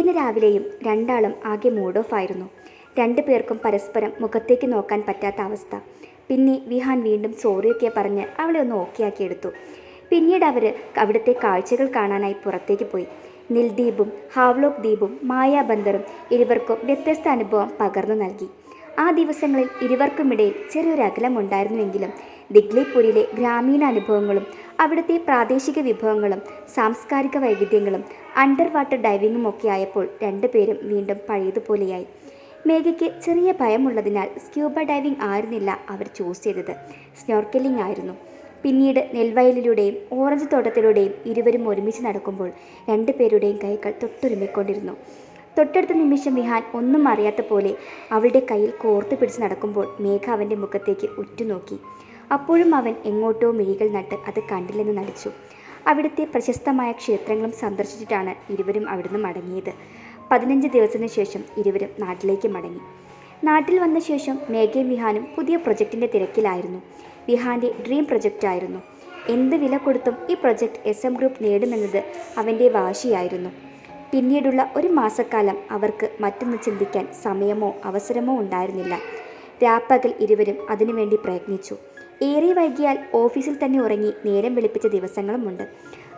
പിറ്റേന്ന് രാവിലെയും രണ്ടാളും ആകെ മൂഡ് ഓഫ് ആയിരുന്നു. രണ്ടു പേർക്കും പരസ്പരം മുഖത്തേക്ക് നോക്കാൻ പറ്റാത്ത അവസ്ഥ. പിന്നെ വിഹാൻ വീണ്ടും സോറിയൊക്കെ പറഞ്ഞ് അവളെ ഒന്ന് ഓക്കെയാക്കിയെടുത്തു. പിന്നീട് അവർ അവിടുത്തെ കാഴ്ചകൾ കാണാനായി പുറത്തേക്ക് പോയി. നിൽദ്വീപും ഹാവ്ലോക്ക് ദ്വീപും മായാബന്ദറും ഇരുവർക്കും വ്യത്യസ്ത അനുഭവം പകർന്നു നൽകി. ആ ദിവസങ്ങളിൽ ഇരുവർക്കുമിടയിൽ ചെറിയൊരു അകലമുണ്ടായിരുന്നുവെങ്കിലും ദിഗ്ലിപൂരിലെ ഗ്രാമീണ അനുഭവങ്ങളും അവിടുത്തെ പ്രാദേശിക വിഭവങ്ങളും സാംസ്കാരിക വൈവിധ്യങ്ങളും അണ്ടർ വാട്ടർ ഡൈവിങ്ങും ഒക്കെ ആയപ്പോൾ രണ്ടുപേരും വീണ്ടും പഴയതുപോലെയായി. മേഘയ്ക്ക് ചെറിയ ഭയമുള്ളതിനാൽ സ്ക്യൂബ ഡൈവിംഗ് ആയിരുന്നില്ല അവർ ചൂസ് ചെയ്തത്, സ്നോർക്കലിംഗ് ആയിരുന്നു. പിന്നീട് നെൽവയലിലൂടെയും ഓറഞ്ച് തോട്ടത്തിലൂടെയും ഇരുവരും ഒരുമിച്ച് നടക്കുമ്പോൾ രണ്ടുപേരുടെയും കൈകൾ തൊട്ടുരുമിക്കൊണ്ടിരുന്നു. തൊട്ടടുത്ത നിമിഷം വിഹാൻ ഒന്നും അറിയാത്ത പോലെ അവളുടെ കയ്യിൽ കോർത്തു പിടിച്ച് നടക്കുമ്പോൾ മേഘ അവൻ്റെ മുഖത്തേക്ക് ഉറ്റുനോക്കി. അപ്പോഴും അവൻ എങ്ങോട്ടോ മിഴികൾ നട്ട് അത് കണ്ടില്ലെന്ന് നടിച്ചു. അവിടുത്തെ പ്രശസ്തമായ ക്ഷേത്രങ്ങളും സന്ദർശിച്ചിട്ടാണ് ഇരുവരും അവിടുന്ന് മടങ്ങിയത്. 15 ദിവസത്തിന് ശേഷം ഇരുവരും നാട്ടിലേക്ക് മടങ്ങി. നാട്ടിൽ വന്ന ശേഷം മേഘയും വിഹാനും പുതിയ പ്രൊജക്റ്റിൻ്റെ തിരക്കിലായിരുന്നു. വിഹാൻ്റെ ഡ്രീം പ്രൊജക്റ്റായിരുന്നു. എന്ത് വില കൊടുത്തും ഈ പ്രൊജക്റ്റ് SM ഗ്രൂപ്പ് നേടുമെന്നത് അവൻ്റെ വാശിയായിരുന്നു. പിന്നീടുള്ള ഒരു മാസക്കാലം അവർക്ക് മറ്റൊന്ന് ചിന്തിക്കാൻ സമയമോ അവസരമോ ഉണ്ടായിരുന്നില്ല. രാപ്പകൽ ഇരുവരും അതിനുവേണ്ടി പ്രയത്നിച്ചു. ഏറെ വൈകിയാൽ ഓഫീസിൽ തന്നെ ഉറങ്ങി നേരം വെളുപ്പിച്ച ദിവസങ്ങളുമുണ്ട്.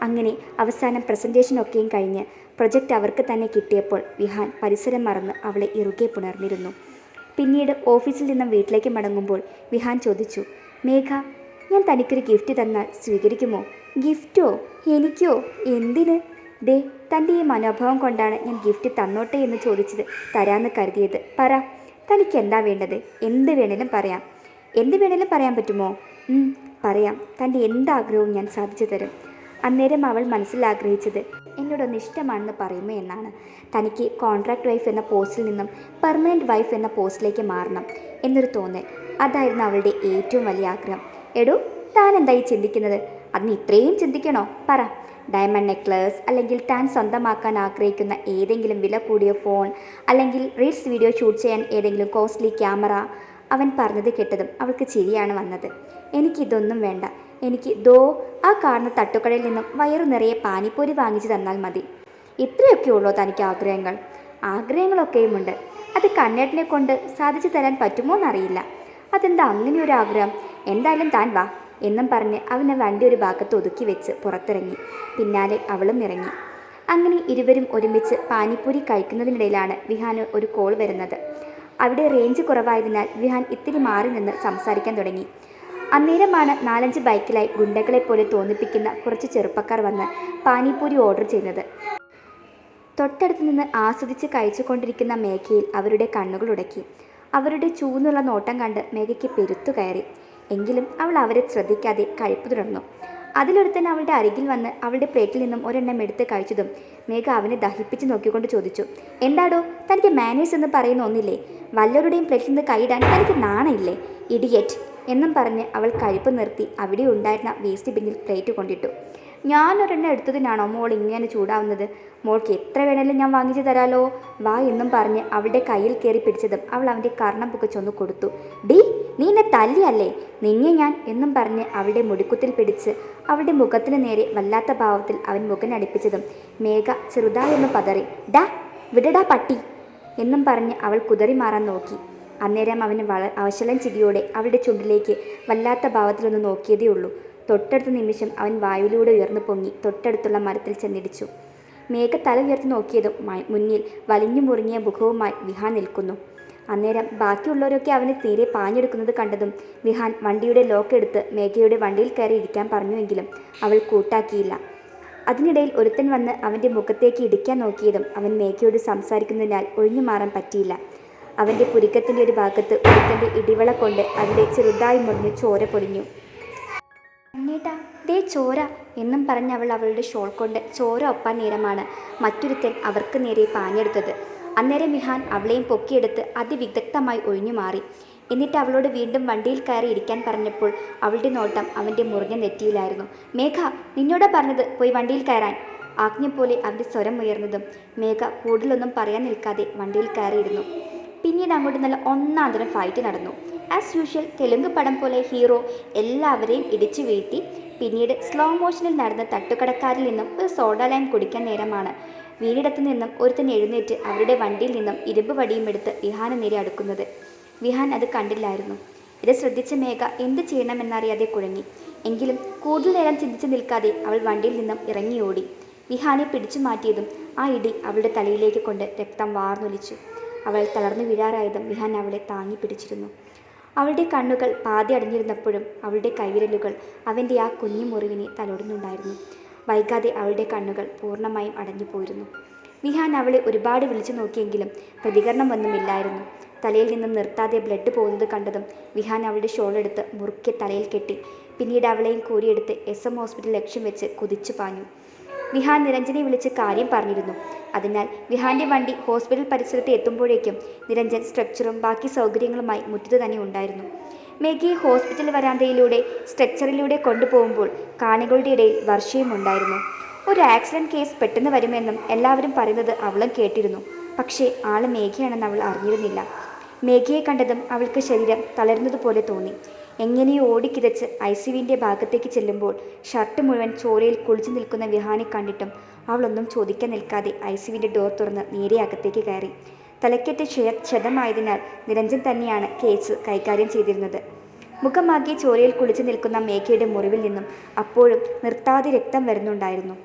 അങ്ങനെ അവസാനം പ്രസൻറ്റേഷനൊക്കെയും കഴിഞ്ഞ് പ്രൊജക്റ്റ് അവർക്ക് തന്നെ കിട്ടിയപ്പോൾ വിഹാൻ പരിസരം മറന്ന് അവളെ ഇറുകെ പുണർന്നിരുന്നു. പിന്നീട് ഓഫീസിൽ നിന്നും വീട്ടിലേക്ക് മടങ്ങുമ്പോൾ വിഹാൻ ചോദിച്ചു, മേഘ, ഞാൻ തനിക്കൊരു ഗിഫ്റ്റ് തന്നാൽ സ്വീകരിക്കുമോ? ഗിഫ്റ്റോ? എനിക്കോ? എന്തിന്? ദേ, തൻ്റെ ഈ മനോഭാവം കൊണ്ടാണ് ഞാൻ ഗിഫ്റ്റ് തന്നോട്ടെ എന്ന് ചോദിച്ചത് തരാമെന്ന് കരുതിയത്. പറ, തനിക്ക് എന്താ വേണ്ടത്? എന്ത് വേണേലും പറയാം. എന്ത് വേണേലും പറയാൻ പറ്റുമോ? പറയാം. തൻ്റെ എന്താഗ്രഹവും ഞാൻ സാധിച്ചു തരും. അന്നേരം അവൾ മനസ്സിൽ ആഗ്രഹിച്ചത് എന്നോടൊന്ന് ഇഷ്ടമാണെന്ന് പറയുമോ എന്നാണ്. തനിക്ക് കോൺട്രാക്ട് വൈഫ് എന്ന പോസ്റ്റിൽ നിന്നും പെർമനൻറ്റ് വൈഫ് എന്ന പോസ്റ്റിലേക്ക് മാറണം എന്നൊരു തോന്നൽ. അതായിരുന്നു അവളുടെ ഏറ്റവും വലിയ ആഗ്രഹം. എടോ, താൻ എന്തായി ചിന്തിക്കുന്നത്? അതിന് ഇത്രയും ചിന്തിക്കണോ? പറ. ഡയമണ്ട് നെക്ലസ്, അല്ലെങ്കിൽ താൻ സ്വന്തമാക്കാൻ ആഗ്രഹിക്കുന്ന ഏതെങ്കിലും വില കൂടിയ ഫോൺ, അല്ലെങ്കിൽ റീൽസ് വീഡിയോ ഷൂട്ട് ചെയ്യാൻ ഏതെങ്കിലും കോസ്റ്റ്ലി ക്യാമറ. അവൻ പറഞ്ഞത് കേട്ടതും അവൾക്ക് ചിരിയാണ് വന്നത്. എനിക്കിതൊന്നും വേണ്ട. എനിക്ക് ആ കാണുന്ന തട്ടുകടയിൽ നിന്നും വയറു നിറയെ പാനിപ്പൂരി വാങ്ങിച്ചു തന്നാൽ മതി. ഇത്രയൊക്കെ ഉള്ളോ തനിക്ക് ആഗ്രഹങ്ങൾ? ആഗ്രഹങ്ങളൊക്കെയുമുണ്ട്. അത് കണ്ണേട്ടനെ കൊണ്ട് സാധിച്ചു തരാൻ പറ്റുമോ എന്നറിയില്ല. അതെന്താ അങ്ങനെ ഒരു ആഗ്രഹം? എന്തായാലും താൻ വാ എന്നും പറഞ്ഞ് അവനെ വണ്ടി ഒരു ഭാഗത്ത് ഒതുക്കി വെച്ച് പുറത്തിറങ്ങി. പിന്നാലെ അവളും ഇറങ്ങി. അങ്ങനെ ഇരുവരും ഒരുമിച്ച് പാനിപ്പൂരി കഴിക്കുന്നതിനിടയിലാണ് വിഹാന് ഒരു കോൾ വരുന്നത്. അവിടെ റേഞ്ച് കുറവായതിനാൽ വിഹാൻ ഇത്തിരി മാറി നിന്ന് സംസാരിക്കാൻ തുടങ്ങി. അന്നേരമാണ് 4-5 ബൈക്കിലായി ഗുണ്ടകളെപ്പോലെ തോന്നിപ്പിക്കുന്ന കുറച്ച് ചെറുപ്പക്കാർ വന്ന് പാനിപ്പൂരി ഓർഡർ ചെയ്യുന്നത്. തൊട്ടടുത്ത് നിന്ന് ആസ്വദിച്ച് കഴിച്ചുകൊണ്ടിരിക്കുന്ന മേഘയിൽ അവരുടെ കണ്ണുകൾ ഉടക്കി. അവരുടെ ചൂന്നുള്ള നോട്ടം കണ്ട് മേഘയ്ക്ക് പെരുത്തു കയറി. എങ്കിലും അവൾ അവരെ ശ്രദ്ധിക്കാതെ കഴിപ്പ് തുടർന്നു. അതിലൊരുത്തൻ അവളുടെ അരികിൽ വന്ന് അവളുടെ പ്ലേറ്റിൽ നിന്നും ഒരെണ്ണം എടുത്ത് കഴിച്ചതും മേഘ അവനെ ദഹിപ്പിച്ച് നോക്കിക്കൊണ്ട് ചോദിച്ചു, എന്താടോ, തനിക്ക് മാനേഴ്സ് എന്ന് പറയുന്ന ഒന്നില്ലേ? വല്ലവരുടെയും പ്ലേറ്റിൽ നിന്ന് കൈയിടാൻ തനിക്ക് നാണയില്ലേ, ഇഡിയറ്റ് എന്നും പറഞ്ഞ് അവൾ കഴിപ്പ് നിർത്തി അവിടെ ഉണ്ടായിരുന്ന വേസ്റ്റ് ബിന്നിൽ പ്ലേറ്റ് കൊണ്ടിട്ടു. ഞാനൊരെണ്ണം എടുത്തതിനാണോ മോൾ ഇങ്ങനെ ചൂടാവുന്നത്? മോൾക്ക് എത്ര വേണേലും ഞാൻ വാങ്ങിച്ചു തരാലോ, വാ എന്നും പറഞ്ഞ് അവളുടെ കയ്യിൽ കയറി പിടിച്ചതും അവൾ അവൻ്റെ കർണം പുകച്ചൊന്ന് കൊടുത്തു. ഡി, നീ എന്നെ തല്ലിയല്ലേ? നിന്നെ ഞാൻ എന്നും പറഞ്ഞ് അവളുടെ മുടിക്കുത്തിൽ പിടിച്ച് അവളുടെ മുഖത്തിന് നേരെ വല്ലാത്ത ഭാവത്തിൽ അവൻ മുഖനടിപ്പിച്ചതും മേഘ ചെറുതായൊന്ന് പതറി. ഡാ, വിടടാ പട്ടി എന്നും പറഞ്ഞ് അവൾ കുതറി മാറാൻ നോക്കി. അന്നേരം അവന് അവശലം ചിരിയോടെ അവളുടെ ചുണ്ടിലേക്ക് വല്ലാത്ത ഭാവത്തിലൊന്ന് നോക്കിയതേ ഉള്ളൂ. തൊട്ടടുത്ത നിമിഷം അവൻ വായുവിലൂടെ ഉയർന്നു പൊങ്ങി തൊട്ടടുത്തുള്ള മരത്തിൽ ചെന്നിടിച്ചു. മേഘ തല ഉയർത്തി നോക്കിയതും മുന്നിൽ വലിഞ്ഞു മുറുങ്ങിയ മുഖവുമായി വിഹാൻ നിൽക്കുന്നു. അന്നേരം ബാക്കിയുള്ളവരൊക്കെ അവന് തീരെ പാഞ്ഞെടുക്കുന്നത് കണ്ടതും വിഹാൻ വണ്ടിയുടെ ലോക്ക് എടുത്ത് മേഘയുടെ വണ്ടിയിൽ കയറി ഇരിക്കാൻ പറഞ്ഞുവെങ്കിലും അവൾ കൂട്ടാക്കിയില്ല. അതിനിടയിൽ ഒരുത്തൻ വന്ന് അവൻ്റെ മുഖത്തേക്ക് ഇടിക്കാൻ നോക്കിയതും അവൻ മേഘയോട് സംസാരിക്കുന്നതിനാൽ ഒഴിഞ്ഞു മാറാൻ പറ്റിയില്ല. അവൻ്റെ പുരിക്കത്തിൻ്റെ ഒരു ഭാഗത്ത് ഒരുത്തൻ്റെ ഇടിവള കൊണ്ട് അവിടെ ചെറുതായി മുറിഞ്ഞ് ചോര പൊടിഞ്ഞു. അന്നേട്ടാ, ദേ ചോര എന്നും പറഞ്ഞ് അവൾ അവളുടെ ഷോൾ കൊണ്ട് ചോര ഒപ്പാൻ നേരമാണ് മറ്റൊരുത്തൻ അവർക്ക് നേരെ പാഞ്ഞെടുത്തത്. അന്നേരം വിഹാൻ അവളെയും പൊക്കിയെടുത്ത് അതിവിദഗ്ധമായി ഒഴിഞ്ഞു മാറി. എന്നിട്ട് അവളോട് വീണ്ടും വണ്ടിയിൽ കയറി ഇരിക്കാൻ പറഞ്ഞപ്പോൾ അവളുടെ നോട്ടം അവൻ്റെ മുറിഞ്ഞ നെറ്റിയിലായിരുന്നു. മേഘ, നിന്നോടാ പറഞ്ഞത് പോയി വണ്ടിയിൽ കയറാൻ. ആജ്ഞ പോലെ അവൻ്റെ സ്വരം ഉയർന്നതും മേഘ കൂടുതലൊന്നും പറയാൻ നിൽക്കാതെ വണ്ടിയിൽ കയറിയിരുന്നു. പിന്നീട് അങ്ങോട്ട് നല്ല ഒന്നാന്തരം ഫൈറ്റ് നടന്നു. ആസ് യൂഷ്വൽ തെലുങ്ക് പടം പോലെ ഹീറോ എല്ലാവരെയും ഇടിച്ചു വീഴ്ത്തി. പിന്നീട് സ്ലോ മോഷനിൽ നടന്ന തട്ടുകടക്കാരിൽ നിന്നും ഒരു സോഡ ലൈം കുടിക്കാൻ നേരമാണ് വീടിടത്തു നിന്നും ഒരുത്തൻ എഴുന്നേറ്റ് അവരുടെ വണ്ടിയിൽ നിന്നും ഇരുമ്പ് വടിയും എടുത്ത് വിഹാന് നേരെ അടുക്കുന്നത്. വിഹാൻ അത് കണ്ടില്ലായിരുന്നു. ഇത് ശ്രദ്ധിച്ച മേഘ എന്ത് ചെയ്യണമെന്നറിയാതെ കുഴങ്ങി. എങ്കിലും കൂടുതൽ നേരം ചിന്തിച്ചു നിൽക്കാതെ അവൾ വണ്ടിയിൽ നിന്നും ഇറങ്ങിയോടി. വിഹാനെ പിടിച്ചു മാറ്റിയതും ആ ഇടി അവളുടെ തലയിലേക്ക് കൊണ്ട് രക്തം വാർന്നൊലിച്ചു. അവൾ തളർന്നു വീഴാറായതും വിഹാൻ അവളെ താങ്ങി പിടിച്ചിരുന്നു. അവളുടെ കണ്ണുകൾ പാതി അടഞ്ഞിരുന്നപ്പോഴും അവളുടെ കൈവിരലുകൾ അവൻ്റെ ആ കുഞ്ഞു മുറിവിനെ തലോടുന്നുണ്ടായിരുന്നു. വൈകാതെ അവളുടെ കണ്ണുകൾ പൂർണ്ണമായും അടഞ്ഞു പോയിരുന്നു. വിഹാൻ അവളെ ഒരുപാട് വിളിച്ചു നോക്കിയെങ്കിലും പ്രതികരണമൊന്നുമില്ലായിരുന്നു. തലയിൽ നിന്നും നിർത്താതെ ബ്ലഡ് പോകുന്നത് കണ്ടതും വിഹാൻ അവളുടെ ഷോളെടുത്ത് മുറുക്കെ തലയിൽ കെട്ടി. പിന്നീട് അവളെയും കൂടിയെടുത്ത് SM ഹോസ്പിറ്റൽ ലക്ഷ്യം വെച്ച് കുതിച്ചു പാഞ്ഞു. വിഹാൻ നിരഞ്ജനെ വിളിച്ച് കാര്യം പറഞ്ഞിരുന്നു. അതിനാൽ വിഹാന്റെ വണ്ടി ഹോസ്പിറ്റൽ പരിസരത്ത് എത്തുമ്പോഴേക്കും നിരഞ്ജൻ സ്ട്രക്ചറും ബാക്കി സൗകര്യങ്ങളുമായി മുറ്റത്ത് തന്നെ ഉണ്ടായിരുന്നു. മേഘയെ ഹോസ്പിറ്റൽ വരാന്തയിലൂടെ സ്ട്രക്ചറിലൂടെ കൊണ്ടുപോകുമ്പോൾ കാണികളുടെ ഇടയിൽ വർഷയും ഉണ്ടായിരുന്നു. ഒരു ആക്സിഡൻറ്റ് കേസ് പെട്ടെന്ന് വരുമെന്നും എല്ലാവരും പറയുന്നത് അവളും കേട്ടിരുന്നു. പക്ഷേ ആള് മേഘയാണെന്ന് അവൾ അറിഞ്ഞിരുന്നില്ല. മേഘയെ കണ്ടതും അവൾക്ക് ശരീരം തളരുന്നതുപോലെ തോന്നി. എങ്ങനെയോ ഓടിക്കിതച്ച് ICUവിൻ്റെ ഭാഗത്തേക്ക് ചെല്ലുമ്പോൾ ഷർട്ട് മുഴുവൻ ചോരയിൽ കുളിച്ചു നിൽക്കുന്ന വിഹാനെ കണ്ടിട്ടും അവളൊന്നും ചോദിക്കാൻ നിൽക്കാതെ ICUവിൻ്റെ ഡോർ തുറന്ന് നേരെ അകത്തേക്ക് കയറി. തലക്കേറ്റ ക്ഷതമായതിനാൽ നിരഞ്ജൻ തന്നെയാണ് കേസ് കൈകാര്യം ചെയ്തിരുന്നത്. മുഖമാകെ ചോരയിൽ കുളിച്ചു നിൽക്കുന്ന മേഘയുടെ മുറിവിൽ നിന്നും അപ്പോഴും നിർത്താതെ രക്തം വരുന്നുണ്ടായിരുന്നു.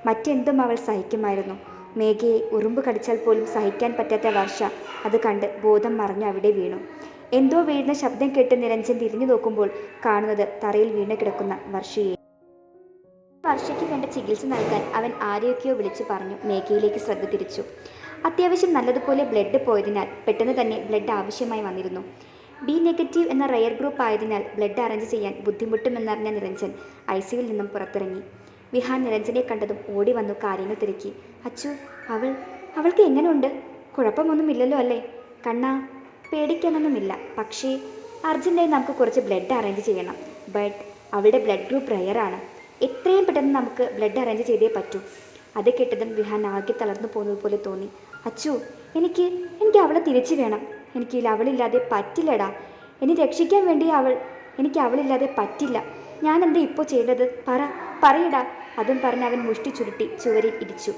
മറ്റെന്തും അവൾ സഹിക്കുമായിരുന്നു. മേഘയെ ഉറുമ്പ് കടിച്ചാൽ പോലും സഹിക്കാൻ പറ്റാത്ത വർഷ അത് കണ്ട് ബോധം മറഞ്ഞ് അവിടെ വീണു. എന്തോ വീഴുന്ന ശബ്ദം കേട്ട് നിരഞ്ജൻ തിരിഞ്ഞു നോക്കുമ്പോൾ കാണുന്നത് തറയിൽ വീണ് കിടക്കുന്ന വർഷയെ. വർഷയ്ക്ക് വേണ്ട ചികിത്സ നൽകാൻ അവൻ ആരെയൊക്കെയോ വിളിച്ചു പറഞ്ഞു. മേഘയിലേക്ക് ശ്രദ്ധ തിരിച്ചു. അത്യാവശ്യം നല്ലതുപോലെ ബ്ലഡ് പോയതിനാൽ പെട്ടെന്ന് തന്നെ ബ്ലഡ് ആവശ്യമായി വന്നിരുന്നു. B- എന്ന റെയർ ഗ്രൂപ്പ് ആയതിനാൽ ബ്ലഡ് അറേഞ്ച് ചെയ്യാൻ ബുദ്ധിമുട്ടുമെന്നറിഞ്ഞ നിരഞ്ജൻ ICUവിൽ നിന്നും പുറത്തിറങ്ങി. വിഹാൻ നിരഞ്ജനെ കണ്ടതും ഓടി വന്നു കാര്യങ്ങൾ തിരക്കി. അച്ചു, അവൾക്ക് എങ്ങനെയുണ്ട്? കുഴപ്പമൊന്നുമില്ലല്ലോ അല്ലേ? കണ്ണാ, പേടിക്കാനൊന്നുമില്ല. പക്ഷേ അർജൻറ്റായി നമുക്ക് കുറച്ച് ബ്ലഡ് അറേഞ്ച് ചെയ്യണം. ബട്ട് അവളുടെ ബ്ലഡ് ഗ്രൂപ്പ് റെയറാണ്. എത്രയും പെട്ടെന്ന് നമുക്ക് ബ്ലഡ് അറേഞ്ച് ചെയ്തേ പറ്റൂ. അത് കേട്ടതും വിഹാൻ ആകെ തളർന്നു പോകുന്നത് പോലെ തോന്നി. അച്ചു, എനിക്ക് അവളെ തിരിച്ചു വേണം. എനിക്ക് അവളില്ലാതെ പറ്റില്ലടാ. എന്നെ രക്ഷിക്കാൻ വേണ്ടി എനിക്ക് അവളില്ലാതെ പറ്റില്ല. ഞാൻ എന്താ ഇപ്പോൾ ചെയ്യേണ്ടത്? പറയടാ. അതും പറഞ്ഞ് അവൻ മുഷ്ടി ചുരുട്ടി ചുവരിൽ ഇടിച്ചു.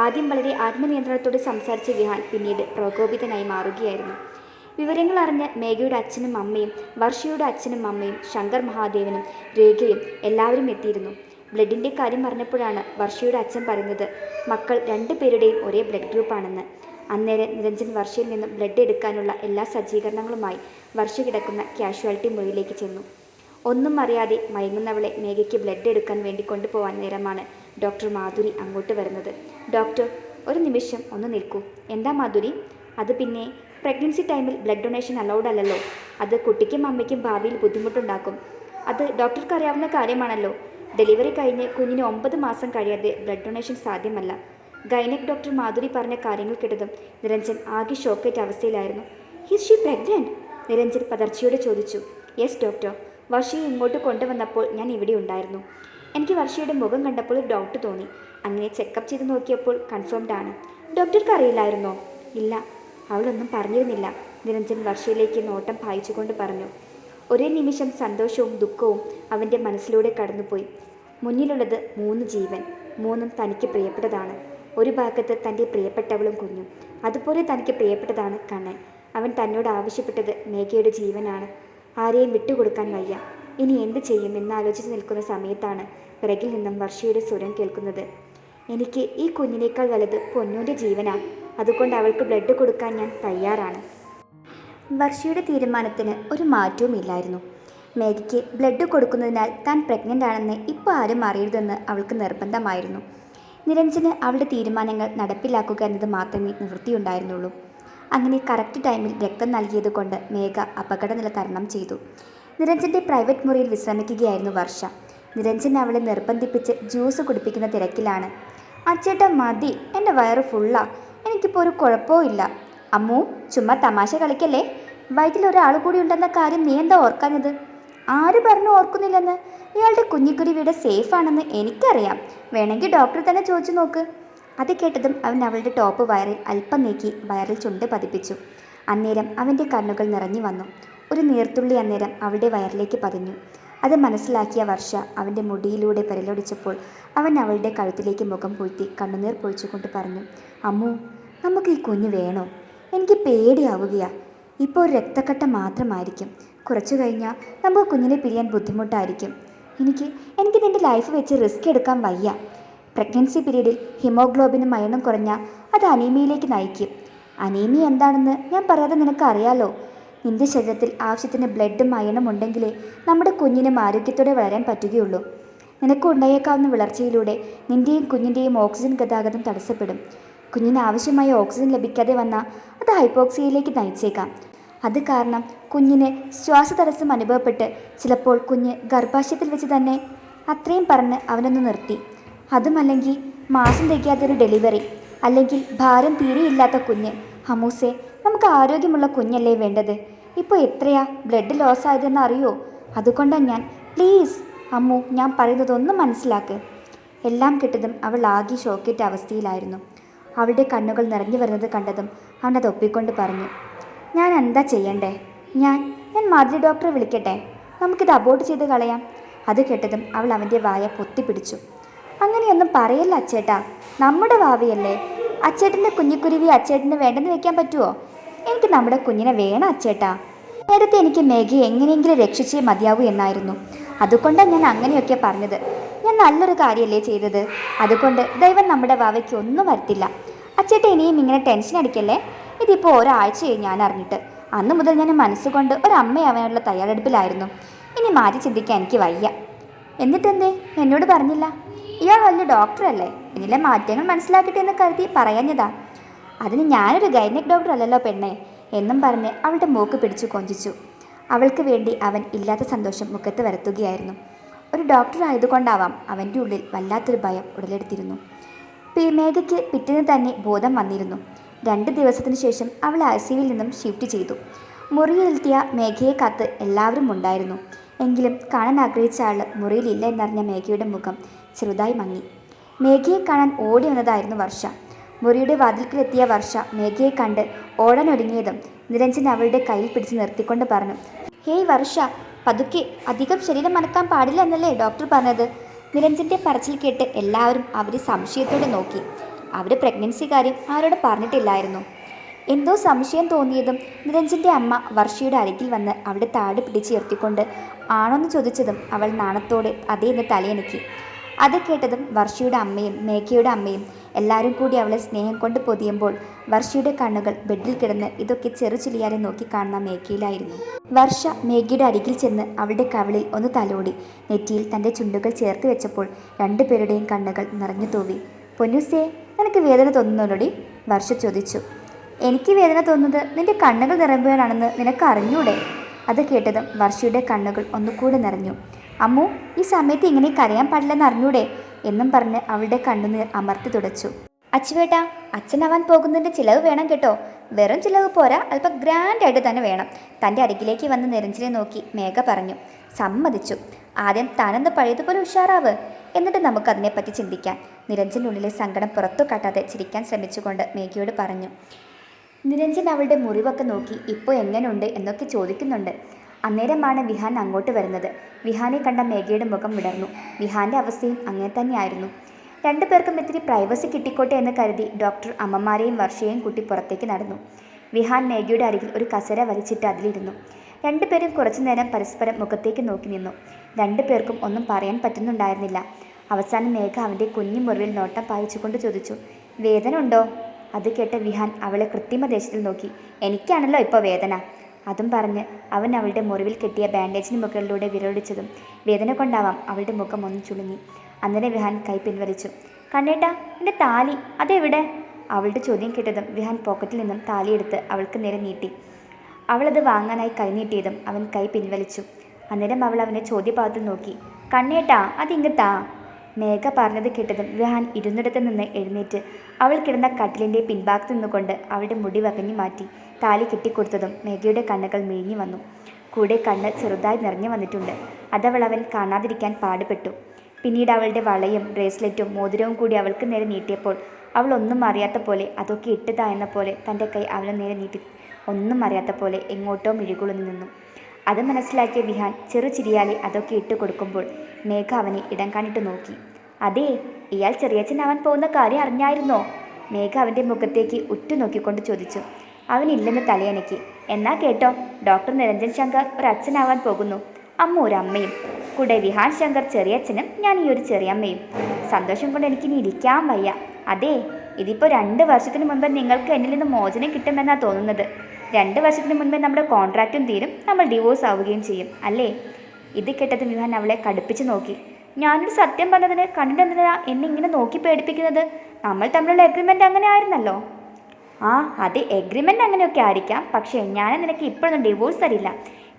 ആദ്യം വളരെ ആത്മനിയന്ത്രണത്തോടെ സംസാരിച്ച വിഹാൻ പിന്നീട് പ്രകോപിതനായി മാറുകയായിരുന്നു. വിവരങ്ങൾ അറിഞ്ഞ് മേഘയുടെ അച്ഛനും അമ്മയും വർഷയുടെ അച്ഛനും അമ്മയും ശങ്കർ മഹാദേവനും രേഖയും എല്ലാവരും എത്തിയിരുന്നു. ബ്ലഡിൻ്റെ കാര്യം പറഞ്ഞപ്പോഴാണ് വർഷയുടെ അച്ഛൻ പറയുന്നത് മക്കൾ 2 പേരുടെയും ഒരേ ബ്ലഡ് ഗ്രൂപ്പാണെന്ന്. അന്നേരം നിരഞ്ജൻ വർഷയിൽ നിന്നും ബ്ലഡ് എടുക്കാനുള്ള എല്ലാ സജ്ജീകരണങ്ങളുമായി വർഷ കിടക്കുന്ന കാഷ്വാലിറ്റി മുറിയിലേക്ക് ചെന്നു. ഒന്നും അറിയാതെ മയങ്ങുന്നവളെ മേഘയ്ക്ക് ബ്ലഡ് എടുക്കാൻ വേണ്ടി കൊണ്ടുപോകാൻ നേരമാണ് ഡോക്ടർ മാധുരി അങ്ങോട്ട് വരുന്നത്. ഡോക്ടർ, ഒരു നിമിഷം ഒന്ന് നിൽക്കൂ. എന്താ മാധുരി? അത് പിന്നെ പ്രഗ്നൻസി ടൈമിൽ ബ്ലഡ് ഡൊണേഷൻ അലൗഡ് അല്ലല്ലോ. അത് കുട്ടിക്കും അമ്മയ്ക്കും ഭാവിയിൽ ബുദ്ധിമുട്ടുണ്ടാക്കും. അത് ഡോക്ടർക്ക് അറിയാവുന്ന കാര്യമാണല്ലോ. ഡെലിവറി കഴിഞ്ഞ് കുഞ്ഞിന് 9 മാസം കഴിയാതെ ബ്ലഡ് ഡൊണേഷൻ സാധ്യമല്ല. ഗൈനക് ഡോക്ടർ മാധുരി പറഞ്ഞ കാര്യങ്ങൾ കേട്ടതും നിരഞ്ജൻ ആകെ ഷോക്കേറ്റ അവസ്ഥയിലായിരുന്നു. Is she pregnant? നിരഞ്ജൻ പതർച്ചയോടെ ചോദിച്ചു. Yes doctor. വർഷയെ ഇങ്ങോട്ട് കൊണ്ടുവന്നപ്പോൾ ഞാൻ ഇവിടെ ഉണ്ടായിരുന്നു. എനിക്ക് വർഷയുടെ മുഖം കണ്ടപ്പോൾ ഒരു ഡൗട്ട് തോന്നി. അങ്ങനെ ചെക്കപ്പ് ചെയ്ത് നോക്കിയപ്പോൾ കൺഫേംഡ് ആണ്. ഡോക്ടർക്ക് അറിയില്ലായിരുന്നോ? ഇല്ല, അവളൊന്നും പറഞ്ഞിരുന്നില്ല. നിരഞ്ജൻ വർഷയിലേക്ക് നോട്ടം പായിച്ചുകൊണ്ട് പറഞ്ഞു. ഒരേ നിമിഷം സന്തോഷവും ദുഃഖവും അവൻ്റെ മനസ്സിലൂടെ കടന്നുപോയി. മുന്നിലുള്ളത് 3 ജീവൻ. 3ഉം തനിക്ക് പ്രിയപ്പെട്ടതാണ്. ഒരു ഭാഗത്ത് തൻ്റെ പ്രിയപ്പെട്ടവളും കുഞ്ഞും. അതുപോലെ തനിക്ക് പ്രിയപ്പെട്ടതാണ് കണ്ണൻ. അവൻ തന്നോട് ആവശ്യപ്പെട്ടത് മേഘയുടെ ജീവനാണ്. ആരെയും വിട്ടുകൊടുക്കാൻ വയ്യ. ഇനി എന്ത് ചെയ്യും എന്നാലോചിച്ച് നിൽക്കുന്ന സമയത്താണ് പിറകിൽ നിന്നും വർഷയുടെ സ്വരം കേൾക്കുന്നത്. എനിക്ക് ഈ കുഞ്ഞിനേക്കാൾ വലുത് പൊന്നൂൻ്റെ ജീവനാ. അതുകൊണ്ട് അവൾക്ക് ബ്ലഡ് കൊടുക്കാൻ ഞാൻ തയ്യാറാണ്. വർഷയുടെ തീരുമാനത്തിന് ഒരു മാറ്റവും ഇല്ലായിരുന്നു. മേഘയ്ക്ക് ബ്ലഡ് കൊടുക്കുന്നതിനാൽ താൻ പ്രഗ്നൻ്റ് ആണെന്ന് ഇപ്പോൾ ആരും അറിയരുതെന്ന് അവൾക്ക് നിർബന്ധമായിരുന്നു. നിരഞ്ജന് അവളുടെ തീരുമാനങ്ങൾ നടപ്പിലാക്കുക എന്നത് മാത്രമേ നിവൃത്തിയുണ്ടായിരുന്നുള്ളൂ. അങ്ങനെ കറക്റ്റ് ടൈമിൽ രക്തം നൽകിയത് കൊണ്ട് മേഘ അപകടനില തരണം ചെയ്തു. നിരഞ്ജൻ്റെ പ്രൈവറ്റ് മുറിയിൽ വിശ്രമിക്കുകയായിരുന്നു വർഷ. നിരഞ്ജൻ അവളെ നിർബന്ധിപ്പിച്ച് ജ്യൂസ് കുടിപ്പിക്കുന്ന തിരക്കിലാണ്. അച്ചേട്ടാ മതി, എൻ്റെ വയറ് ഫുള്ളാ. എനിക്കിപ്പോൾ ഒരു കുഴപ്പവും ഇല്ല. അമ്മു, ചുമ്മാ തമാശ കളിക്കല്ലേ. വയറ്റിൽ ഒരാൾ കൂടി ഉണ്ടെന്ന കാര്യം നീ എന്താ ഓർക്കാഞ്ഞത്? ആര് പറഞ്ഞു ഓർക്കുന്നില്ലെന്ന്? ഇയാളുടെ കുഞ്ഞിക്കുരുവിയുടെ സേഫാണെന്ന് എനിക്കറിയാം. വേണമെങ്കിൽ ഡോക്ടർ തന്നെ ചോദിച്ചു നോക്ക്. അത് കേട്ടതും അവൻ അവളുടെ ടോപ്പ് വയറിൽ അല്പം നീക്കി വയറിൽ ചുണ്ട് പതിപ്പിച്ചു. അന്നേരം അവൻ്റെ കണ്ണുകൾ നിറഞ്ഞു വന്നു. ഒരു നീർത്തുള്ളി അന്നേരം അവളുടെ വയറിലേക്ക് പതിഞ്ഞു. അത് മനസ്സിലാക്കിയ വർഷ അവൻ്റെ മുടിയിലൂടെ വിരലൊടിച്ചപ്പോൾ അവൻ അവളുടെ കഴുത്തിലേക്ക് മുഖം പൂഴ്ത്തി കണ്ണുനീർ പൊഴിച്ചുകൊണ്ട് പറഞ്ഞു, അമ്മു, നമുക്ക് ഈ കുഞ്ഞ് വേണോ? എനിക്ക് പേടിയാവുകയാ. ഇപ്പോൾ ഒരു രക്തക്കട്ട മാത്രമായിരിക്കും. കുറച്ചു കഴിഞ്ഞാൽ നമുക്ക് കുഞ്ഞിനെ പിരിയാൻ ബുദ്ധിമുട്ടായിരിക്കും. എനിക്ക് നിൻ്റെ ലൈഫ് വെച്ച് റിസ്ക് എടുക്കാൻ വയ്യ. പ്രഗ്നൻസി പീരീഡിൽ ഹിമോഗ്ലോബിനും അയണും കുറഞ്ഞാൽ അത് അനീമിയയിലേക്ക് നയിക്കും. അനീമിയ എന്താണെന്ന് ഞാൻ പറയാതെ നിനക്ക് അറിയാലോ. നിൻ്റെ ശരീരത്തിൽ ആവശ്യത്തിന് ബ്ലഡും അയണും ഉണ്ടെങ്കിലേ നമ്മുടെ കുഞ്ഞിനും ആരോഗ്യത്തോടെ വളരാൻ പറ്റുകയുള്ളൂ. നിനക്ക് ഉണ്ടായേക്കാവുന്ന വിളർച്ചയിലൂടെ നിൻ്റെയും കുഞ്ഞിൻ്റെയും ഓക്സിജൻ ഗതാഗതം തടസ്സപ്പെടും. കുഞ്ഞിന് ആവശ്യമായ ഓക്സിജൻ ലഭിക്കാതെ വന്നാൽ അത് ഹൈപ്പോക്സിയയിലേക്ക് നയിച്ചേക്കാം. അത് കാരണം കുഞ്ഞിന് ശ്വാസതടസ്സം അനുഭവപ്പെട്ട് ചിലപ്പോൾ കുഞ്ഞ് ഗർഭാശയത്തിൽ വെച്ച് തന്നെ. അത്രയും പറഞ്ഞ് അവനൊന്ന് നിർത്തി. അതുമല്ലെങ്കിൽ മാസം തികയാത്തൊരു ഡെലിവറി, അല്ലെങ്കിൽ ഭാരം തീരെയില്ലാത്ത കുഞ്ഞ്. ഹമൂസേ, നമുക്ക് ആരോഗ്യമുള്ള കുഞ്ഞല്ലേ വേണ്ടത്. ഇപ്പോൾ എത്രയാ ബ്ലഡ് ലോസ് ആയതെന്ന് അറിയോ? അതുകൊണ്ടാണ് ഞാൻ. പ്ലീസ് അമ്മു, ഞാൻ പറയുന്നതൊന്നും മനസ്സിലാക്ക്. എല്ലാം കിട്ടതും അവൾ ആകെ ഷോക്കേറ്റ അവസ്ഥയിലായിരുന്നു. അവളുടെ കണ്ണുകൾ നിറഞ്ഞു വരുന്നത് കണ്ടതും അവനത് ഒപ്പിക്കൊണ്ട് പറഞ്ഞു, ഞാൻ എന്താ ചെയ്യണ്ടേ? ഞാൻ മാതിരി ഡോക്ടറെ വിളിക്കട്ടെ? നമുക്കിത് അബോർട്ട് ചെയ്ത് കളയാം. അത് കേട്ടതും അവൾ അവൻ്റെ വായ പൊത്തിപ്പിടിച്ചു. അങ്ങനെയൊന്നും പറയല്ല അച്ചേട്ടാ, നമ്മുടെ ഭാവിയല്ലേ. അച്ചേട്ടൻ്റെ കുഞ്ഞിക്കുരുവി അച്ചേട്ടന് വേണ്ടെന്ന് വെക്കാൻ പറ്റുമോ? എനിക്ക് നമ്മുടെ കുഞ്ഞിനെ വേണം അച്ചേട്ടാ. നേരത്തെ എനിക്ക് മേഘയെ എങ്ങനെയെങ്കിലും രക്ഷിച്ചേ മതിയാവൂ എന്നായിരുന്നു. അതുകൊണ്ടാണ് ഞാൻ അങ്ങനെയൊക്കെ പറഞ്ഞത്. ഞാൻ നല്ലൊരു കാര്യമല്ലേ ചെയ്തത്. അതുകൊണ്ട് ദൈവം നമ്മുടെ ഭാവയ്ക്ക് ഒന്നും വരുത്തില്ല. അച്ചേട്ട ഇനിയും ഇങ്ങനെ ടെൻഷൻ അടിക്കല്ലേ. ഇതിപ്പോൾ ഒരാഴ്ചയായി ഞാൻ അറിഞ്ഞിട്ട്. അന്ന് മുതൽ ഞാൻ മനസ്സുകൊണ്ട് ഒരമ്മയാവാനുള്ള തയ്യാറെടുപ്പിലായിരുന്നു. ഇനി മാറ്റി ചിന്തിക്കാൻ എനിക്ക് വയ്യ. എന്നിട്ടെന്തേ എന്നോട് പറഞ്ഞില്ല? ഇയാൾ വലിയ ഡോക്ടറല്ലേ, ഇതിലെ മാറ്റങ്ങൾ മനസ്സിലാക്കട്ടെ എന്ന് കരുതി പറയാഞ്ഞതാ. അതിന് ഞാനൊരു ഗൈനക് ഡോക്ടർ അല്ലല്ലോ പെണ്ണെ എന്നും പറഞ്ഞ് അവളുടെ മൂക്ക് പിടിച്ചു കൊഞ്ചിച്ചു. അവൾക്ക് വേണ്ടി അവൻ ഇല്ലാത്ത സന്തോഷം മുഖത്ത് വരുത്തുകയായിരുന്നു. ഒരു ഡോക്ടർ ആയതുകൊണ്ടാവാം അവൻ്റെ ഉള്ളിൽ വല്ലാത്തൊരു ഭയം ഉടലെടുത്തിരുന്നു. മേഘയ്ക്ക് പിറ്റേന്ന് തന്നെ ബോധം വന്നിരുന്നു. 2 ദിവസത്തിന് ശേഷം അവൾ ICUവിൽ നിന്നും ഷിഫ്റ്റ് ചെയ്തു. മുറിയിലെത്തിയ മേഘയെ കാത്ത് എല്ലാവരും ഉണ്ടായിരുന്നു. എങ്കിലും കാണാൻ ആഗ്രഹിച്ച ആൾ മുറിയിലില്ല എന്നറിഞ്ഞ മേഘയുടെ മുഖം ചെറുതായി മങ്ങി. മേഘയെ കാണാൻ ഓടി വന്നതായിരുന്നു വർഷ. മുറിയുടെ വാതിൽക്കിലെത്തിയ വർഷ മേഘയെ കണ്ട് ഓടാനൊരുങ്ങിയതും നിരഞ്ജൻ അവളുടെ കയ്യിൽ പിടിച്ച് നിർത്തിക്കൊണ്ട് പറഞ്ഞു, ഹേയ് വർഷ, പതുക്കെ, അധികം ശരീരം അനക്കാൻ പാടില്ല എന്നല്ലേ ഡോക്ടർ പറഞ്ഞത്? നിരഞ്ജൻ്റെ പറച്ചിൽ കേട്ട് എല്ലാവരും അവരെ സംശയത്തോടെ നോക്കി. അവർ പ്രഗ്നൻസി കാര്യം ആരോട് പറഞ്ഞിട്ടില്ലായിരുന്നു. എന്തോ സംശയം തോന്നിയതും നിരഞ്ജൻ്റെ അമ്മ വർഷയുടെ അരികിൽ വന്ന് അവളുടെ താടി പിടിച്ചുയർത്തിക്കൊണ്ട് ആണോന്ന് ചോദിച്ചതും അവൾ നാണത്തോടെ അതേന്ന് തലയനക്കി. അത് കേട്ടതും വർഷയുടെ അമ്മയും മേഘയുടെ അമ്മയും എല്ലാവരും കൂടി അവളെ സ്നേഹം കൊണ്ട് പൊതിയുമ്പോൾ വർഷയുടെ കണ്ണുകൾ ബെഡിൽ കിടന്ന് ഇതൊക്കെ ചെറുചിലിയാലെ നോക്കി കാണുന്ന മേഘയിലായിരുന്നു. വർഷ മേഘയുടെ അരികിൽ ചെന്ന് അവളുടെ കവിളിൽ ഒന്ന് തലോടി നെറ്റിയിൽ തൻ്റെ ചുണ്ടുകൾ ചേർത്ത് വെച്ചപ്പോൾ 2 പേരുടെയും കണ്ണുകൾ നിറഞ്ഞു തൂവി. പൊന്നൂസേ, നിനക്ക് വേദന തോന്നുന്നുണ്ടോടി? വർഷ ചോദിച്ചു. എനിക്ക് വേദന തോന്നുന്നത് നിന്റെ കണ്ണുകൾ നിറയുമ്പോഴാണെന്ന് നിനക്ക് അറിഞ്ഞൂടെ? അത് കേട്ടതും വർഷയുടെ കണ്ണുകൾ ഒന്നുകൂടെ നിറഞ്ഞു. അമ്മു, ഈ സമയത്ത് ഇങ്ങനെ കരയാൻ പാടില്ലെന്ന് അറിഞ്ഞൂടെ എന്നും പറഞ്ഞ് അവളുടെ കണ്ണുനീർ അമർത്തി തുടച്ചു. അച്ചുവേട്ടാ, അച്ഛനാവാൻ പോകുന്നതിൻ്റെ ചിലവ് വേണം കേട്ടോ. വെറും ചിലവ് പോരാ, അല്പം ഗ്രാൻഡായിട്ട് തന്നെ വേണം. തൻ്റെ അരികിലേക്ക് വന്ന് നിരഞ്ജനെ നോക്കി മേഘ പറഞ്ഞു. സമ്മതിച്ചു. ആദ്യം താനൊന്ന് പഴയതുപോലെ ഉഷാറാവ്, എന്നിട്ട് നമുക്കതിനെപ്പറ്റി ചിന്തിക്കാം. നിരഞ്ജനുള്ളിലെ സങ്കടം പുറത്തു കാട്ടാതെ ചിരിക്കാൻ ശ്രമിച്ചുകൊണ്ട് മേഘയോട് പറഞ്ഞു. നിരഞ്ജൻ അവളുടെ മുറിവൊക്കെ നോക്കി ഇപ്പോൾ എങ്ങനെയുണ്ട് എന്നൊക്കെ ചോദിക്കുന്നുണ്ട്. അന്നേരമാണ് വിഹാൻ അങ്ങോട്ട് വരുന്നത്. വിഹാനെ കണ്ട മേഘയുടെ മുഖം വിടർന്നു. വിഹാൻ്റെ അവസ്ഥയും അങ്ങനെ തന്നെയായിരുന്നു. 2 പേർക്കും ഇത്തിരി പ്രൈവസി കിട്ടിക്കോട്ടെ എന്ന് കരുതി ഡോക്ടർ അമ്മമാരെയും വർഷയെയും കൂട്ടി പുറത്തേക്ക് നടന്നു. വിഹാൻ മേഘയുടെ അരികിൽ ഒരു കസേര വലിച്ചിട്ട് അതിലിരുന്നു. 2 പേരും കുറച്ചു നേരം പരസ്പരം മുഖത്തേക്ക് നോക്കി നിന്നു. 2 പേർക്കും ഒന്നും പറയാൻ പറ്റുന്നുണ്ടായിരുന്നില്ല. അവസാനം മേഘ അവൻ്റെ കുഞ്ഞു മുറിവിൽ നോട്ടം പായിച്ചുകൊണ്ട് ചോദിച്ചു, വേദന ഉണ്ടോ? അത് കേട്ട വിഹാൻ അവളെ കൃത്രിമദേശത്തിൽ നോക്കി. എനിക്കാണല്ലോ ഇപ്പോൾ വേദന. അതും പറഞ്ഞ് അവൻ അവളുടെ മുറിവിൽ കെട്ടിയ ബാൻഡേജിന് മുകളിലൂടെ വിരലൊടിച്ചതും വേദന കൊണ്ടാവാം അവളുടെ മുഖം ഒന്ന് ചുളുങ്ങി. അന്നേരം വിഹാൻ കൈ പിൻവലിച്ചു. കണ്ണേട്ടാ, എൻ്റെ താലി അതെവിടെ? അവളുടെ ചോദ്യം കേട്ടതും വിഹാൻ പോക്കറ്റിൽ നിന്നും താലിയെടുത്ത് അവൾക്ക് നേരെ നീട്ടി. അവളത് വാങ്ങാനായി കൈ നീട്ടിയതും അവൻ കൈ പിൻവലിച്ചു. അന്നേരം അവൾ അവനെ ചോദ്യഭാവത്തിൽ നോക്കി. കണ്ണേട്ടാ, അതിങ്ങത്താ. മേഘ പറഞ്ഞത് കേട്ടതും വിഹാൻ ഇരുന്നിടത്ത് നിന്ന് എഴുന്നേറ്റ് അവൾ കിടന്ന കട്ടിലിൻ്റെ പിൻഭാഗത്ത് നിന്നുകൊണ്ട് അവളുടെ മുടി വകഞ്ഞു മാറ്റി താലി കെട്ടിക്കൊടുത്തതും മേഘയുടെ കണ്ണുകൾ മിഴിഞ്ഞു വന്നു. കൂടെ കണ്ണ് ചെറുതായി നിറഞ്ഞു വന്നിട്ടുണ്ട്. അതവൾ അവൻ കാണാതിരിക്കാൻ പാടുപെട്ടു. പിന്നീട് അവളുടെ വളയും ബ്രേസ്ലെറ്റും മോതിരവും കൂടി അവൾക്ക് നേരെ നീട്ടിയപ്പോൾ അവൾ ഒന്നും അറിയാത്ത പോലെ, അതൊക്കെ ഇട്ടതാ എന്ന പോലെ തൻ്റെ കൈ അവന് നേരെ നീട്ടി ഒന്നും അറിയാത്ത പോലെ എങ്ങോട്ടോ മിഴികുളഞ്ഞു നിന്നു. അത് മനസ്സിലാക്കിയ വിഹാൻ ചെറുചിരിയാലെ അതൊക്കെ ഇട്ട് കൊടുക്കുമ്പോൾ മേഘ അവനെ ഇടം കാണിട്ട് നോക്കി. അതേ, ഇയാൾ ചെറിയച്ഛനാവാൻ പോകുന്ന കാര്യം അറിഞ്ഞായിരുന്നോ? മേഘ അവൻ്റെ മുഖത്തേക്ക് ഉറ്റുനോക്കിക്കൊണ്ട് ചോദിച്ചു. അവനില്ലെന്ന് തലയണയ്ക്ക്. എന്നാ കേട്ടോ, ഡോക്ടർ നിരഞ്ജൻ ശങ്കർ ഒരു അച്ഛനാവാൻ പോകുന്നു. അമ്മ ഒരു അമ്മയും കൂടെ വിഹാൻ ശങ്കർ ചെറിയച്ഛനും ഞാൻ ഈ ഒരു ചെറിയമ്മയും. സന്തോഷം കൊണ്ട് എനിക്കിനി ഇരിക്കാൻ വയ്യ. അതേ, ഇതിപ്പോൾ 2 വർഷത്തിന് മുൻപ് നിങ്ങൾക്ക് എന്നിൽ നിന്ന് മോചനം കിട്ടുമെന്നാണ് തോന്നുന്നത്. 2 വർഷത്തിന് മുൻപേ നമ്മുടെ കോൺട്രാക്റ്റും തീരും, നമ്മൾ ഡിവോഴ്സ് ആവുകയും ചെയ്യും അല്ലേ? ഇത് കേട്ടത് വിഹാൻ അവളെ കടുപ്പിച്ച് നോക്കി. ഞാനൊരു സത്യം പറഞ്ഞതിന് കണ്ടിട്ടെന്തിനാ എന്നെ ഇങ്ങനെ നോക്കി പേടിപ്പിക്കുന്നത്? നമ്മൾ തമ്മിലുള്ള എഗ്രിമെൻ്റ് അങ്ങനെ ആയിരുന്നല്ലോ. ആ, അത് എഗ്രിമെൻ്റ് അങ്ങനെയൊക്കെ ആയിരിക്കാം, പക്ഷേ ഞാൻ നിനക്ക് ഇപ്പോഴൊന്നും ഡിവോഴ്സ് തരില്ല.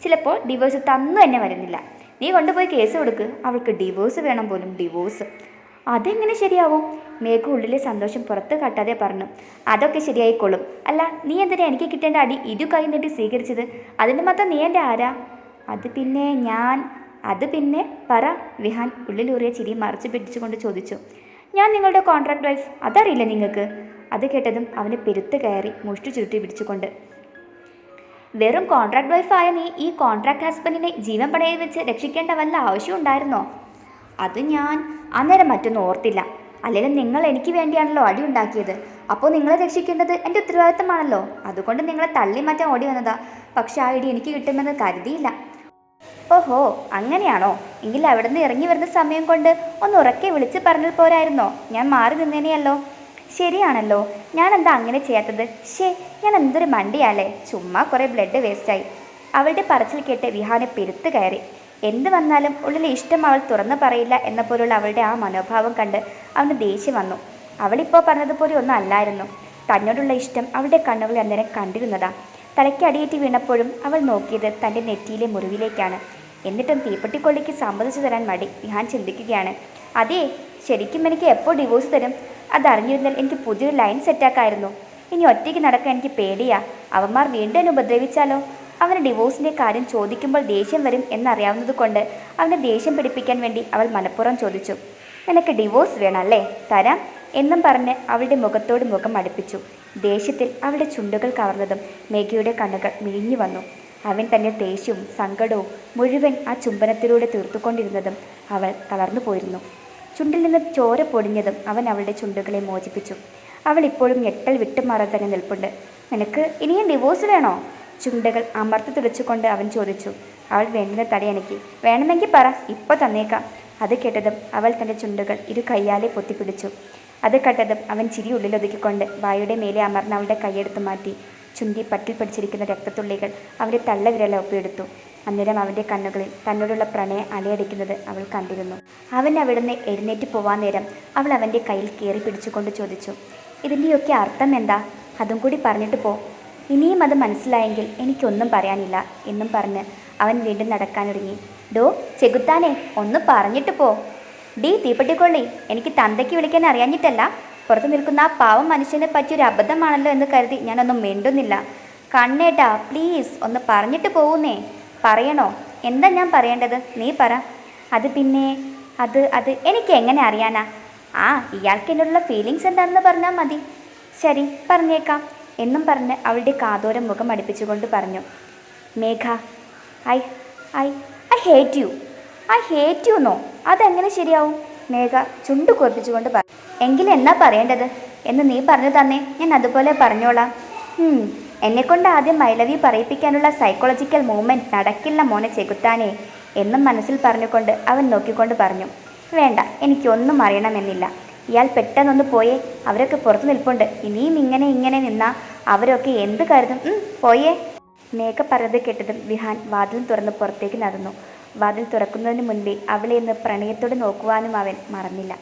ചിലപ്പോൾ ഡിവോഴ്സ് തന്നു തന്നെ വരുന്നില്ല. നീ കൊണ്ടുപോയി കേസ് കൊടുക്ക്. അവൾക്ക് ഡിവോഴ്സ് വേണം പോലും, ഡിവോഴ്സ്. അതെങ്ങനെ ശരിയാവും? മേഘ ഉള്ളിലെ സന്തോഷം പുറത്ത് കാട്ടാതെ പറഞ്ഞു. അതൊക്കെ ശരിയായിക്കോളും. അല്ല, നീ എന്തിനാ എനിക്ക് കിട്ടേണ്ട അടി ഇരു കൈ നീട്ടി സ്വീകരിച്ചത്? അതിൻ്റെ മാത്രം നീ എൻ്റെ ആരാ? അത് പിന്നെ പറ. വിഹാൻ ഉള്ളിലൂറിയ ചിരി മറച്ചു പിടിച്ചുകൊണ്ട് ചോദിച്ചു. ഞാൻ നിങ്ങളുടെ കോൺട്രാക്ട് വൈഫ്, അതറിയില്ല നിങ്ങൾക്ക്? അത് കേട്ടതും അവന് പെരുത്ത് കയറി മുഷ്ടി ചുരുട്ടി പിടിച്ചുകൊണ്ട്. വെറും കോൺട്രാക്ട് വൈഫായ നീ ഈ കോൺട്രാക്ട് ഹസ്ബൻഡിനെ ജീവൻ പണയം വെച്ച് രക്ഷിക്കേണ്ട വല്ല ആവശ്യം ഉണ്ടായിരുന്നോ? അത് ഞാൻ അന്നേരം മറ്റൊന്നും ഓർത്തില്ല. അല്ലെങ്കിൽ നിങ്ങൾ എനിക്ക് വേണ്ടിയാണല്ലോ അടി ഉണ്ടാക്കിയത്. അപ്പോൾ നിങ്ങളെ രക്ഷിക്കേണ്ടത് എൻ്റെ ഉത്തരവാദിത്തമാണല്ലോ. അതുകൊണ്ട് നിങ്ങളെ തള്ളി മാറ്റാൻ ഓടി വന്നതാ. പക്ഷെ ആ ഇടി എനിക്ക് കിട്ടുമെന്ന് കരുതിയില്ല. ഓഹോ, അങ്ങനെയാണോ? എങ്കിൽ അവിടെ നിന്ന് ഇറങ്ങി വരുന്ന സമയം കൊണ്ട് ഒന്ന് ഉറക്കെ വിളിച്ച് പറഞ്ഞാൽ പോരായിരുന്നോ? ഞാൻ മാറി നിന്നേനെയല്ലോ. ശരിയാണല്ലോ, ഞാൻ എന്താ അങ്ങനെ ചെയ്യാത്തത്? ഞാൻ എന്തൊരു മണ്ടിയാലേ. ചുമ്മാ കുറേ ബ്ലഡ് വേസ്റ്റായി. അവളുടെ പറച്ചിൽ കേട്ട് വിഹാനെ പെരുത്ത് കയറി. എന്ത് വന്നാലും ഉള്ളിലെ ഇഷ്ടം അവൾ തുറന്നു പറയില്ല എന്ന പോലുള്ള അവളുടെ ആ മനോഭാവം കണ്ട് അവന് ദേഷ്യം വന്നു. അവളിപ്പോൾ പറഞ്ഞതുപോലെ ഒന്നും അല്ലായിരുന്നു. തന്നോടുള്ള ഇഷ്ടം അവളുടെ കണ്ണുകളിൽ അന്നേരം കണ്ടിരുന്നതാ. തലയ്ക്ക് അടിയേറ്റ് വീണപ്പോഴും അവൾ നോക്കിയത് തൻ്റെ നെറ്റിയിലെ മുറിവിലേക്കാണ്. എന്നിട്ടും തീപ്പെട്ടിക്കൊള്ളിക്ക് സമ്മതിച്ചു തരാൻ മടി വിഹാൻ ചിന്തിക്കുകയാണ്. അതേ, ശരിക്കും എനിക്ക് എപ്പോൾ ഡിവോഴ്സ് തരും? അതറിഞ്ഞിരുന്നാൽ എനിക്ക് പുതിയൊരു ലൈൻ സെറ്റാക്കായിരുന്നു. ഇനി ഒറ്റയ്ക്ക് നടക്കാൻ എനിക്ക് പേടിയാ. അവന്മാർ വീണ്ടും എന്നെ ഉപദ്രവിച്ചാലോ? അവന് ഡിവോഴ്സിൻ്റെ കാര്യം ചോദിക്കുമ്പോൾ ദേഷ്യം വരും എന്നറിയാവുന്നത് കൊണ്ട് അവനെ ദേഷ്യം പിടിപ്പിക്കാൻ വേണ്ടി അവൾ മനഃപൂർവ്വം ചോദിച്ചു. നിനക്ക് ഡിവോഴ്സ് വേണമല്ലേ? തരാം എന്നും പറഞ്ഞ് അവളുടെ മുഖത്തോട് മുഖം അടുപ്പിച്ചു. ദേഷ്യത്തിൽ അവളുടെ ചുണ്ടുകൾ കവർന്നതും മേഘയുടെ കണ്ണുകൾ മിഴിഞ്ഞു വന്നു. അവൻ തൻ്റെ ദേഷ്യവും സങ്കടവും മുഴുവൻ ആ ചുംബനത്തിലൂടെ തീർത്തുകൊണ്ടിരുന്നതും അവൾ തളർന്നു പോയിരുന്നു. ചുണ്ടിൽ നിന്ന് ചോര പൊടിഞ്ഞതും അവൻ അവളുടെ ചുണ്ടുകളെ മോചിപ്പിച്ചു. അവൾ ഇപ്പോഴും ഞെട്ടൽ വിട്ടുമാറാൻ തന്നെ നിൽപ്പുണ്ട്. നിനക്ക് ഇനിയും ഡിവോഴ്സ് വേണോ? ചുണ്ടുകൾ അമർത്തി തുളച്ചുകൊണ്ട് അവൻ ചോദിച്ചു. അവൾ വേണ്ടുന്ന തടയണക്കി. വേണമെങ്കിൽ പറ, ഇപ്പോൾ തന്നേക്കാം. അത് കേട്ടതും അവൾ തൻ്റെ ചുണ്ടുകൾ ഇരു കയ്യാലെ പൊത്തിപ്പിടിച്ചു. അത് കേട്ടതും അവൻ ചിരി ഉള്ളിലൊതുക്കിക്കൊണ്ട് വായുടെ മേലെ അമർന്ന് അവളുടെ കൈയെടുത്ത് മാറ്റി. ചുണ്ടി പറ്റിൽ പിടിച്ചിരിക്കുന്ന രക്തത്തുള്ളികൾ അവൻ്റെ തള്ളവിരല ഒപ്പിയെടുത്തു. അന്നേരം അവൻ്റെ കണ്ണുകളിൽ തന്നോടുള്ള പ്രണയം അലയടിക്കുന്നത് അവൾ കണ്ടിരുന്നു. അവൻ അവിടുന്ന് എഴുന്നേറ്റ് പോവാൻ നേരം അവൾ അവൻ്റെ കയ്യിൽ കയറി പിടിച്ചുകൊണ്ട് ചോദിച്ചു. ഇതിൻ്റെയൊക്കെ അർത്ഥം എന്താ? അതും കൂടി പറഞ്ഞിട്ട് പോ. ഇനിയും അത് മനസ്സിലായെങ്കിൽ എനിക്കൊന്നും പറയാനില്ല എന്നും പറഞ്ഞ് അവൻ വീണ്ടും നടക്കാനൊരുങ്ങി. ഡോ ചെകുത്താനെ, ഒന്ന് പറഞ്ഞിട്ട് പോ. ഡീ തീപ്പെട്ടിക്കൊള്ളി, എനിക്ക് തന്തയ്ക്ക് വിളിക്കാൻ അറിയാഞ്ഞിട്ടല്ല. പുറത്ത് നിൽക്കുന്ന ആ പാവം മനുഷ്യനെ പറ്റിയൊരു അബദ്ധമാണല്ലോ എന്ന് കരുതി ഞാനൊന്നും മിണ്ടുന്നില്ല. കണ്ണേട്ടാ, പ്ലീസ് ഒന്ന് പറഞ്ഞിട്ട് പോകുന്നേ. പറയണോ? എന്താ ഞാൻ പറയേണ്ടത്? നീ പറ. അത് പിന്നെ അത് എനിക്ക് എങ്ങനെ അറിയാനാ? ഇയാൾക്ക് എന്നോടുള്ള ഫീലിങ്സ് എന്താണെന്ന് പറഞ്ഞാൽ മതി. ശരി, പറഞ്ഞേക്കാം എന്നും പറഞ്ഞ് അവളുടെ കാതോരം മുഖം അടുപ്പിച്ചുകൊണ്ട് പറഞ്ഞു. Megha, I I I hate you. I hate you എന്നോ? അതെങ്ങനെ ശരിയാവും? മേഘ ചുണ്ടു കുറിപ്പിച്ചുകൊണ്ട് പറഞ്ഞു. എങ്കിലും എന്നാ പറയേണ്ടത് എന്ന് നീ പറഞ്ഞു തന്നെ, ഞാൻ അതുപോലെ പറഞ്ഞോളാം. എന്നെക്കൊണ്ട് ആദ്യം ഐ ലവ് യു പറയിപ്പിക്കാനുള്ള സൈക്കോളജിക്കൽ മൂവ്മെൻറ്റ് നടക്കില്ല മോനെ ചെകുത്താനേ എന്നും മനസ്സിൽ പറഞ്ഞുകൊണ്ട് അവൻ നോക്കിക്കൊണ്ട് പറഞ്ഞു. വേണ്ട, എനിക്കൊന്നും അറിയണമെന്നില്ല. ഇയാൾ പെട്ടെന്നൊന്ന് പോയേ. അവരൊക്കെ പുറത്തു നിൽപ്പുണ്ട്. ഇനിയും ഇങ്ങനെ നിന്നാ അവരൊക്കെ എന്ത് കരുതും? പോയേ. മേഘ പറഞ്ഞത് കേട്ടതും വിഹാൻ വാതിൽ തുറന്ന് പുറത്തേക്ക് നടന്നു. വാതിൽ തുറക്കുന്നതിന് മുൻപേ അവളെ ഒന്ന് പ്രണയത്തോടെ നോക്കുവാനും അവൻ മറന്നില്ല.